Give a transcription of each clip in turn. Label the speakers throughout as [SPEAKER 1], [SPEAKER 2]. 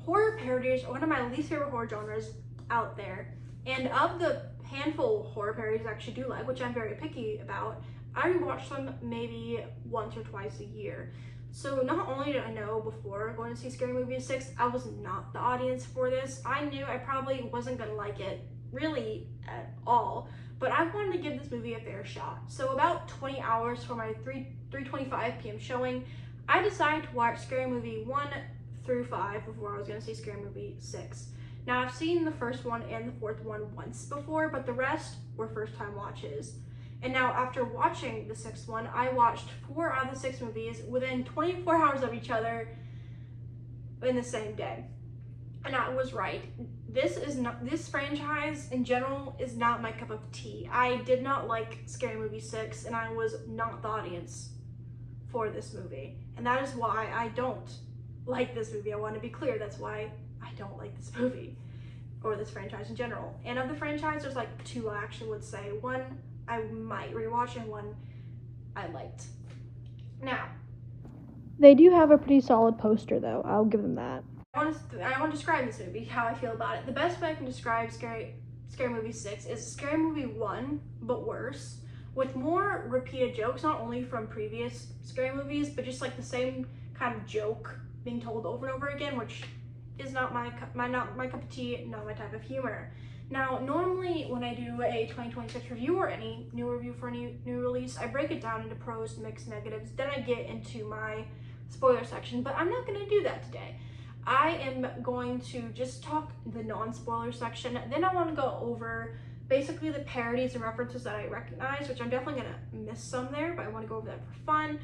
[SPEAKER 1] horror parodies are one of my least favorite horror genres out there. And of the handful of horror parodies I actually do like, which I'm very picky about, I rewatch them maybe once or twice a year. So not only did I know before going to see Scary Movie 6, I was not the audience for this. I knew I probably wasn't gonna like it really at all, but I wanted to give this movie a fair shot. So about 20 hours for my 3:25 p.m. showing, I decided to watch Scary Movie 1 through 5 before I was gonna see Scary Movie 6. Now I've seen the first one and the fourth one once before, but the rest were first time watches. And now after watching the sixth one, I watched 4 out of the 6 movies within 24 hours of each other in the same day. And I was right. This franchise in general is not my cup of tea. I did not like Scary Movie 6, and I was not the audience for this movie. And that is why I don't like this movie. I want to be clear, that's why I don't like this movie or this franchise in general. And of the franchise, there's like 2 I actually would say. One I might rewatch and one I liked. Now, they do have a pretty solid poster though, I'll give them that. I want to describe this movie, how I feel about it. The best way I can describe Scary Movie 6 is Scary Movie 1, but worse, with more repeated jokes, not only from previous Scary movies, but just like the same kind of joke being told over and over again, which is not my cup of tea, not my type of humor. Now, normally when I do a 2026 review or any new review for any new release, I break it down into pros, mixed, negatives, then I get into my spoiler section, but I'm not going to do that today. I am going to just talk the non-spoiler section, then I want to go over basically the parodies and references that I recognize, which I'm definitely going to miss some there, but I want to go over that for fun.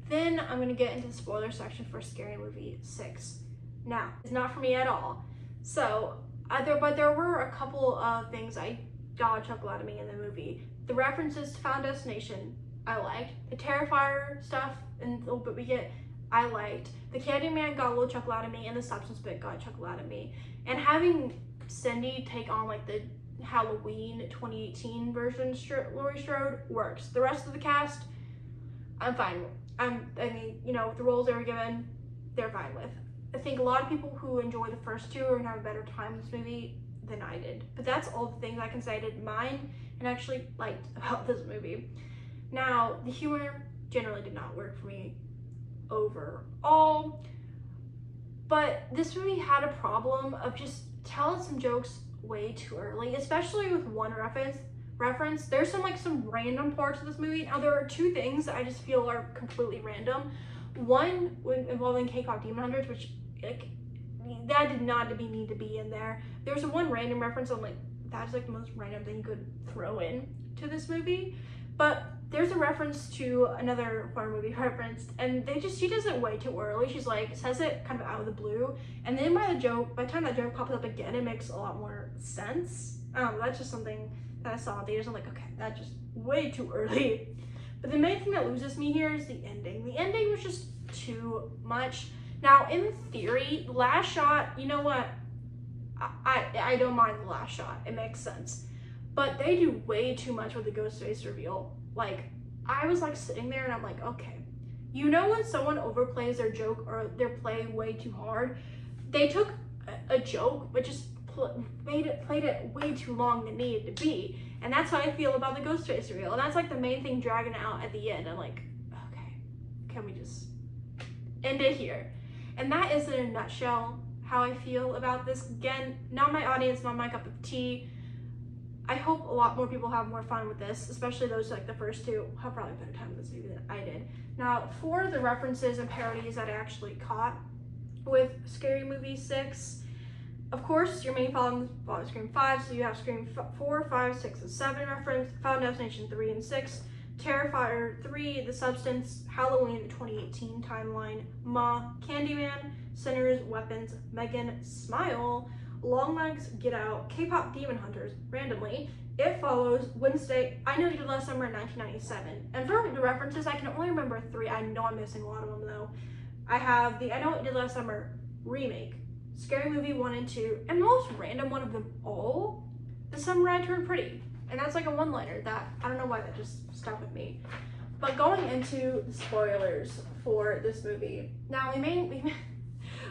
[SPEAKER 1] Then I'm going to get into the spoiler section for Scary Movie 6. Now, it's not for me at all. So, but there were a couple of things I got a chuckle out of me in the movie. The references to Final Destination, I liked. The Terrifier stuff and the little bit we get, I liked. The Candyman got a little chuckle out of me, and the Substance bit got a chuckle out of me. And having Cindy take on like the Halloween 2018 version Laurie Strode works. The rest of the cast, I'm fine with. I mean, you know, the roles they were given, they're fine with. I think a lot of people who enjoy the first 2 are gonna have a better time with this movie than I did. But that's all the things I can say I didn't mind and actually liked about this movie. Now, the humor generally did not work for me overall, but this movie had a problem of just telling some jokes way too early, especially with one reference. There's some random parts of this movie. Now, there are 2 things that I just feel are completely random. One involving K-pop Demon Hunters, which like that did not need to be in there. There was one random reference. I'm like, that's like the most random thing you could throw in to this movie. But there's a reference to another horror movie referenced, and she does it way too early. She's like, says it kind of out of the blue, and then by the time that joke pops up again, it makes a lot more sense. That's just something that I saw in theaters. I'm like, okay, that's just way too early. But the main thing that loses me here is the ending. The ending was just too much. Now, in theory, the last shot, you know what? I don't mind the last shot. It makes sense. But they do way too much with the ghost face reveal. Like, I was like sitting there and I'm like, okay. You know when someone overplays their joke or they're playing way too hard? They took a joke but just played it way too long than it needed to be. And that's how I feel about the ghost face reveal. And that's like the main thing dragging out at the end. I'm like, okay, can we just end it here? And that is in a nutshell how I feel about this. Again, not my audience, not my cup of tea. I hope a lot more people have more fun with this, especially those like the first 2 have probably a better time with this movie than I did. Now, for the references and parodies that I actually caught with Scary Movie 6, of course, your main following Scream 5, so you have Scream 4, 5, 6, and 7 reference, Final Destination 3 and 6, Terrifier 3, The Substance, Halloween 2018 timeline, Ma, Candyman, Sinners, Weapons, Megan, Smile, Longlegs, Get Out, K-pop Demon Hunters, randomly, It Follows, Wednesday, I Know You Did Last Summer in 1997. And for the references, I can only remember 3. I know I'm missing a lot of them though. I have the I Know What You Did Last Summer remake, Scary Movie 1 and 2, and the most random one of them all, The Summer I Turned Pretty. And that's like a one-liner that, I don't know why that just stuck with me. But going into the spoilers for this movie. Now,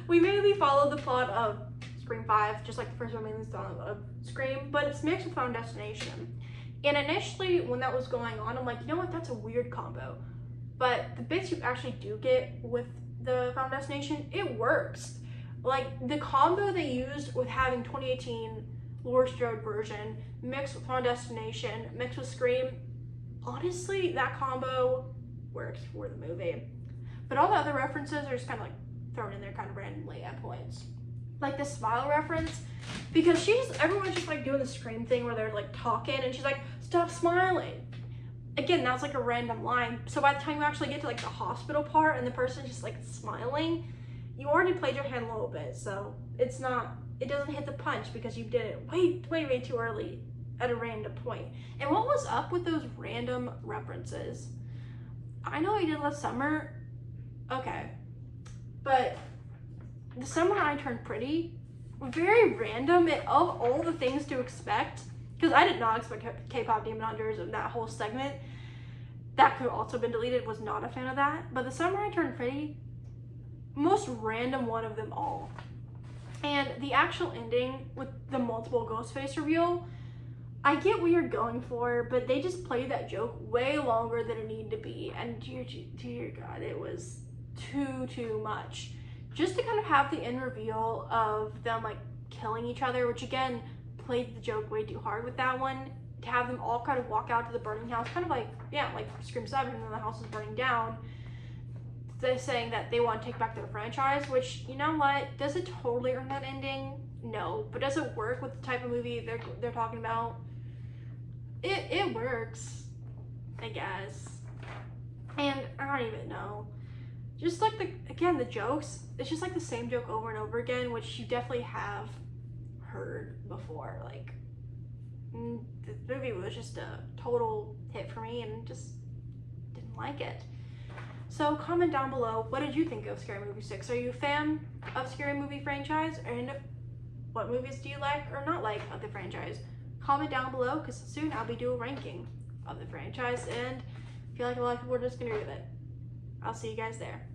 [SPEAKER 1] We mainly follow the plot of Scream 5, just like the first one mainly of Scream, but it's mixed with Final Destination. And initially, when that was going on, I'm like, you know what, that's a weird combo. But the bits you actually do get with the Final Destination, it works. Like, the combo they used with having 2018 Laurie Strode version mixed with Final Destination, mixed with Scream, honestly, that combo works for the movie. But all the other references are just kind of like thrown in there kind of randomly at points. Like the smile reference, because everyone's just like doing the Scream thing where they're like talking and she's like, stop smiling. Again, that's like a random line. So by the time you actually get to like the hospital part and the person's just like smiling, you already played your hand a little bit. So it doesn't hit the punch because you did it way too early at a random point. And what was up with those random references? I know I did last summer, okay, but the summer I turned pretty, very random, and of all the things to expect, because I did not expect K-pop Demon Hunters and that whole segment, that could have also been deleted, was not a fan of that, but the summer I turned pretty, most random one of them all. And the actual ending with the multiple ghost face reveal, I get what you're going for, but they just played that joke way longer than it needed to be, and dear God, it was too much. Just to kind of have the end reveal of them like killing each other, which again, played the joke way too hard with that one, to have them all kind of walk out to the burning house, kind of like, yeah, like Scream 7 and the house is burning down. They're saying that they want to take back their franchise, which, you know what, does it totally earn that ending? No. But does it work with the type of movie they're talking about? It works, I guess. And I don't even know. Just like the jokes, it's just like the same joke over and over again, which you definitely have heard before. Like, the movie was just a total hit for me and just didn't like it. So comment down below, what did you think of Scary Movie 6? Are you a fan of Scary Movie franchise? And what movies do you like or not like of the franchise? Comment down below, because soon I'll be doing a ranking of the franchise, and I feel like a lot of people are just gonna agree with it. I'll see you guys there.